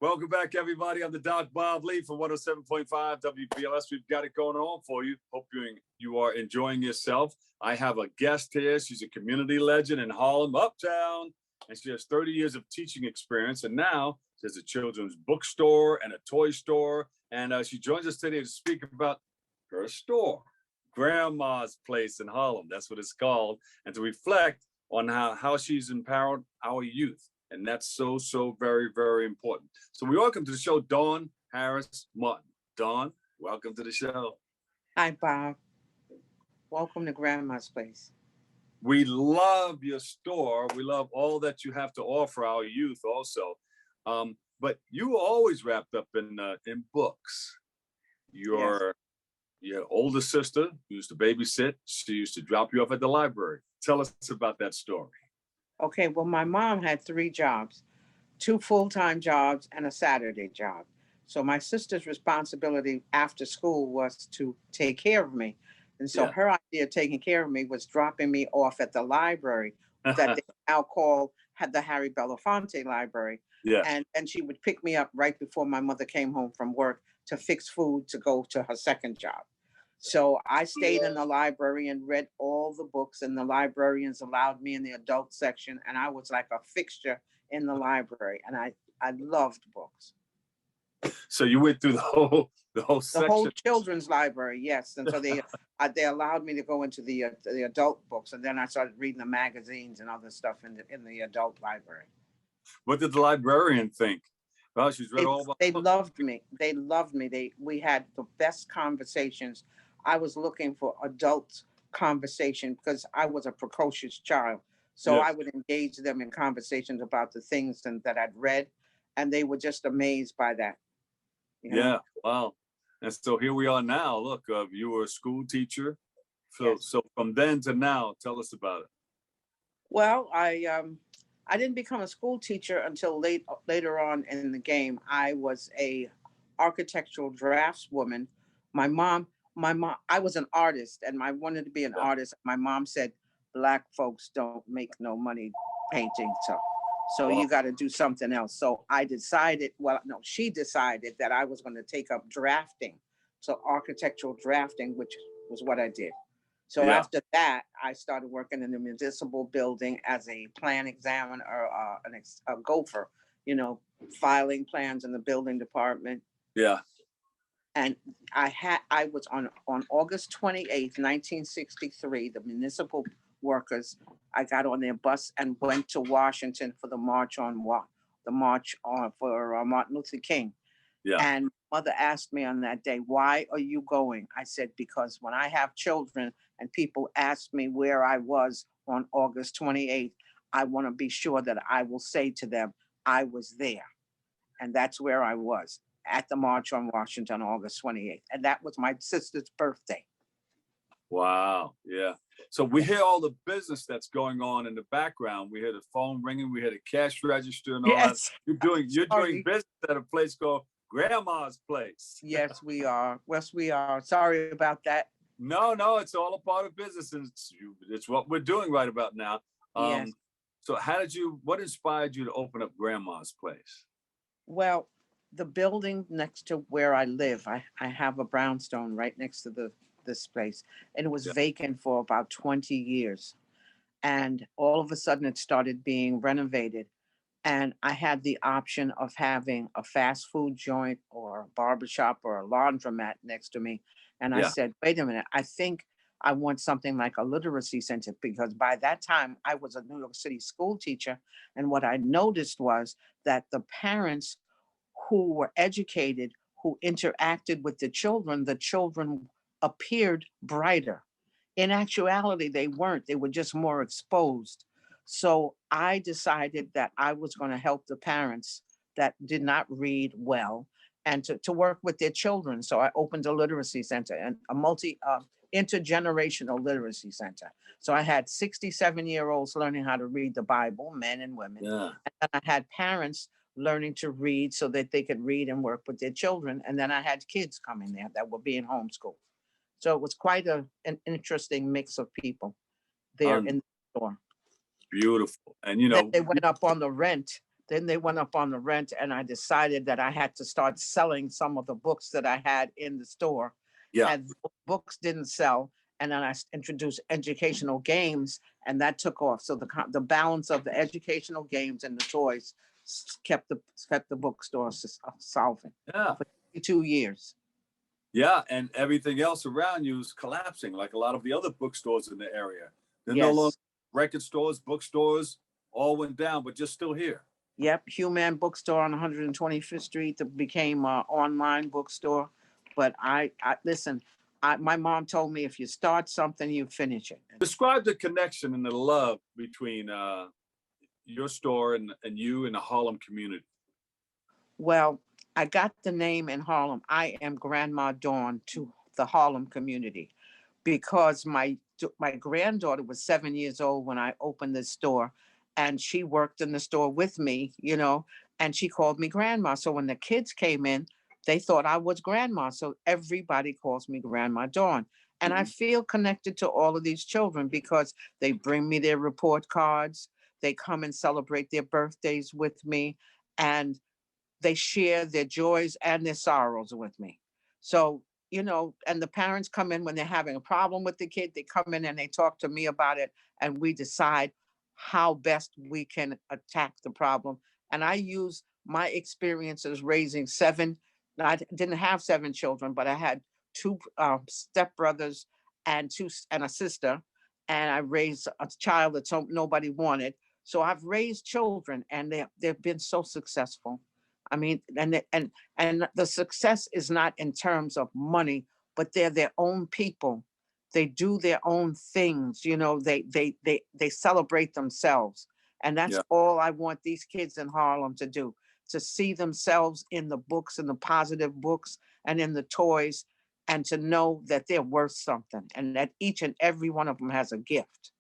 Welcome back, everybody. I'm the Doc Bob Lee from 107.5 WBLS. We've got it going on for you. Hope you are enjoying yourself. I have a guest here. She's a community legend in Harlem, Uptown, and she has 30 years of teaching experience. And now she has a children's bookstore and a toy store. And she joins us today to speak about her store, Grandma's Place in Harlem. That's what it's called. And to reflect on how she's empowered our youth. And that's so very, very important. So we welcome to the show, Dawn Harris Martin. Dawn, welcome to the show. Hi, Bob. Welcome to Grandma's Place. We love your store. We love all that you have to offer our youth also. But you were always wrapped up in books. Your older sister used to babysit. She used to drop you off at the library. Tell us about that story. Okay, well, my mom had 3 jobs, 2 full-time jobs and a Saturday job. So my sister's responsibility after school was to take care of me. And so her idea of taking care of me was dropping me off at the library that they now had the Harry Belafonte Library. Yeah. And she would pick me up right before my mother came home from work to fix food to go to her second job. So I stayed in the library and read all the books, and the librarians allowed me in the adult section, and I was like a fixture in the library, and I loved books. So you went through the whole section. The whole children's library, yes. And so they allowed me to go into the adult books, and then I started reading the magazines and other stuff in the adult library. What did the librarian think? Well, she's read all about. They loved me. They loved me. We had the best conversations. I was looking for adult conversation because I was a precocious child. So I would engage them in conversations about the things that I'd read, and they were just amazed by that. You know? Yeah, wow. And so here we are now. Look, you were a school teacher. So from then to now, tell us about it. Well, I didn't become a school teacher until later on in the game. I was a architectural draftswoman. My mom, I was an artist, and I wanted to be an artist. My mom said, Black folks don't make no money painting, so you got to do something else. So she decided that I was going to take up drafting, so architectural drafting, which was what I did. So after that, I started working in the municipal building as a plan examiner, a gopher, filing plans in the building department. Yeah. And I was on August 28th, 1963, the municipal workers, I got on their bus and went to Washington for the march for Martin Luther King. Yeah. And mother asked me on that day, why are you going? I said, because when I have children and people ask me where I was on August 28th, I want to be sure that I will say to them, I was there. And that's where I was, at the March on Washington, August 28th. And that was my sister's birthday. Wow. Yeah. So we hear all the business that's going on in the background. We hear the phone ringing. We hear the cash register and all that. You're doing business at a place called Grandma's Place. Yes, we are. Yes, we are. Sorry about that. No, it's all a part of business, and it's what we're doing right about now. Yes. So what inspired you to open up Grandma's Place? Well, the building next to where I live, I have a brownstone right next to this place, and it was vacant for about 20 years. And all of a sudden it started being renovated. And I had the option of having a fast food joint or a barbershop or a laundromat next to me. And I said, wait a minute, I think I want something like a literacy center, because by that time I was a New York City school teacher. And what I noticed was that the parents who were educated, who interacted with the children appeared brighter. In actuality, they weren't. They were just more exposed. So I decided that I was going to help the parents that did not read well and to work with their children. So I opened a literacy center, and a intergenerational literacy center. So I had 67-year-olds learning how to read the Bible, men and women. Yeah. And I had parents learning to read so that they could read and work with their children. And then I had kids coming there that were being homeschooled. So it was quite an interesting mix of people there in the store. Beautiful. And they went up on the rent Then they went up on the rent, and I decided that I had to start selling some of the books that I had in the store. Yeah. And books didn't sell. And then I introduced educational games, and that took off. So the balance of the educational games and the toys kept the bookstore solving Yeah. for 2 years. Yeah. And everything else around you is collapsing, like a lot of the other bookstores in the area. They're no longer Yes. record stores, bookstores, all went down, but just still here. Yep. Human Bookstore on 125th Street that became an online bookstore. But I listen. My mom told me if you start something, you finish it. Describe the connection and the love between your store and you and the Harlem community. Well, I got the name in Harlem. I am Grandma Dawn to the Harlem community because my granddaughter was 7 years old when I opened this store, and she worked in the store with me, and she called me grandma. So when the kids came in, they thought I was grandma. So everybody calls me Grandma Dawn. And I feel connected to all of these children because they bring me their report cards. They come and celebrate their birthdays with me. And they share their joys and their sorrows with me. So, and the parents come in when they're having a problem with the kid, they come in and they talk to me about it, and we decide how best we can attack the problem. And I use my experiences raising seven. I didn't have seven children, but I had two stepbrothers and a sister, and I raised a child that nobody wanted. So I've raised children, and they've been so successful. I mean, and the success is not in terms of money, but they're their own people. They do their own things. They celebrate themselves, and that's Yeah. all I want these kids in Harlem to do: to see themselves in the books, in the positive books, and in the toys, and to know that they're worth something, and that each and every one of them has a gift.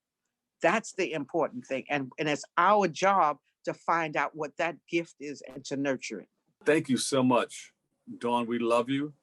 That's the important thing, and it's our job to find out what that gift is and to nurture it. Thank you so much, Dawn. We love you.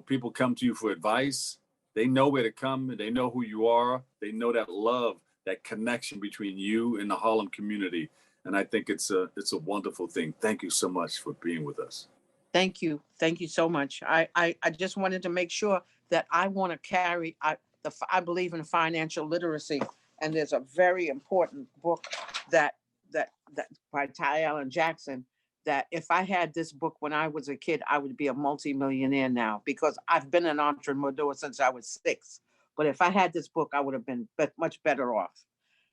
People come to you for advice. They know where to come, and they know who you are. They know that love, that connection between you and the Harlem community. And I think it's a wonderful thing. Thank you so much for being with us. Thank you so much. I just wanted to make sure that I want to carry. I believe in financial literacy, and there's a very important book that that by Ty Allen Jackson. That if I had this book when I was a kid, I would be a multimillionaire now because I've been an entrepreneur since I was 6. But if I had this book, I would have been much better off.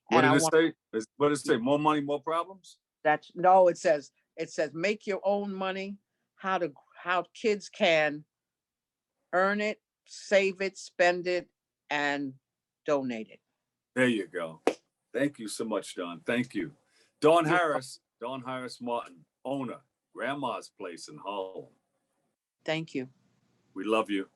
What And did I it want say? What did it say? More money, more problems? that. No, it says make your own money. How kids can earn it, save it, spend it, and donate it. There you go. Thank you so much, Dawn. Thank you. Dawn Harris Martin, owner, Grandma's Place in Harlem. Thank you. We love you.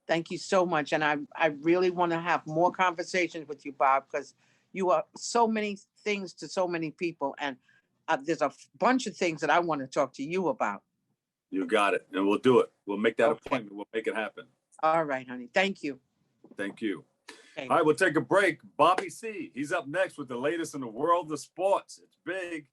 Thank you so much. And I really want to have more conversations with you, Bob, because you are so many things to so many people. And there's a bunch of things that I want to talk to you about. You got it. And we'll do it. We'll make that Okay. appointment. We'll make it happen. All right, honey. Thank you. Thank you. Okay. All right, we'll take a break. Bobby C. He's up next with the latest in the world of sports. It's big.